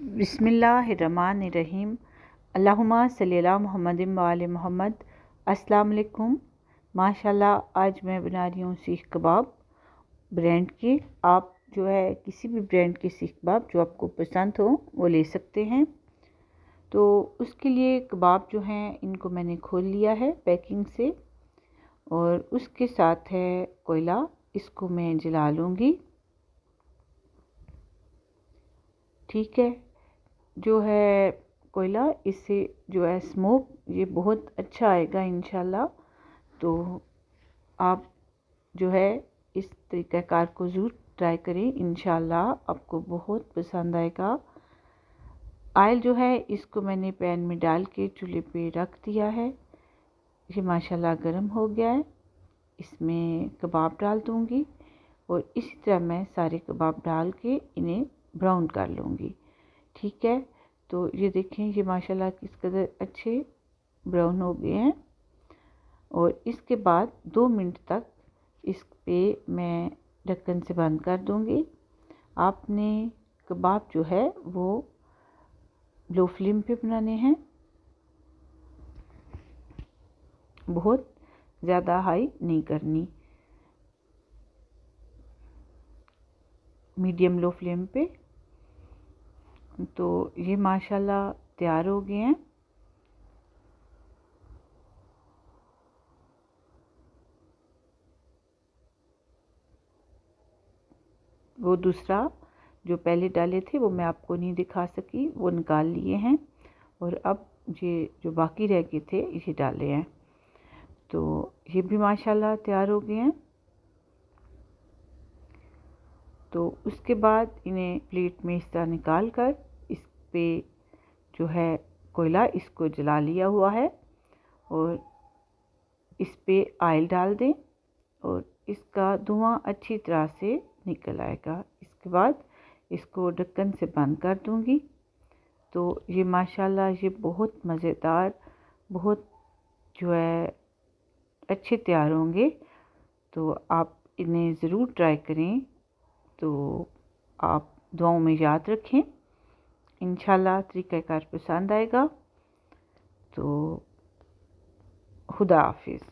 बिस्मिल्लाहिर्रहमानिर्रहीम। अल्लाहुम्मा सल्ली अला मुहम्मदिन व आले मोहम्मद। अस्सलाम वालेकुम। माशाल्लाह आज मैं बना रही हूँ सीख कबाब ब्रांड के। आप जो है किसी भी ब्रांड के सीख कबाब जो आपको पसंद हो वो ले सकते हैं। तो उसके लिए कबाब जो हैं इनको मैंने खोल लिया है पैकिंग से, और उसके साथ है कोयला, इसको मैं जला लूँगी। ठीक है, जो है कोयला, इससे जो है स्मोक ये बहुत अच्छा आएगा इंशाल्लाह। तो आप जो है इस तरीक़ाकार को ज़रूर ट्राई करें, इंशाल्लाह आपको बहुत पसंद आएगा। ऑयल जो है इसको मैंने पैन में डाल के चूल्हे पे रख दिया है। ये माशाल्लाह गर्म हो गया है। इसमें कबाब डाल दूँगी और इसी तरह मैं सारे कबाब डाल के इन्हें ब्राउन कर लूँगी। ठीक है, तो ये देखें ये माशाल्लाह किस कदर अच्छे ब्राउन हो गए हैं। और इसके बाद 2 मिनट तक इस पे मैं ढक्कन से बंद कर दूँगी। आपने कबाब जो है वो लो फ्लेम पे बनाने हैं, बहुत ज़्यादा हाई नहीं करनी, मीडियम लो फ्लेम पे। तो ये माशाल्लाह तैयार हो गए हैं। वो दूसरा जो पहले डाले थे वो मैं आपको नहीं दिखा सकी, वो निकाल लिए हैं, और अब ये जो बाकी रह गए थे इसे डाले हैं। तो ये भी माशाल्लाह तैयार हो गए हैं। तो उसके बाद इन्हें प्लेट में इस तरह निकाल कर इस पे जो है कोयला इसको जला लिया हुआ है, और इस पे ऑयल डाल दें और इसका धुआं अच्छी तरह से निकल आएगा। इसके बाद इसको ढक्कन से बंद कर दूंगी। तो ये माशाल्लाह ये बहुत मज़ेदार, बहुत जो है अच्छे तैयार होंगे। तो आप इन्हें ज़रूर ट्राई करें। तो आप दुआओं में याद रखें, इंशाल्लाह तरीक़ाकार पसंद आएगा। तो खुदा हाफिज़।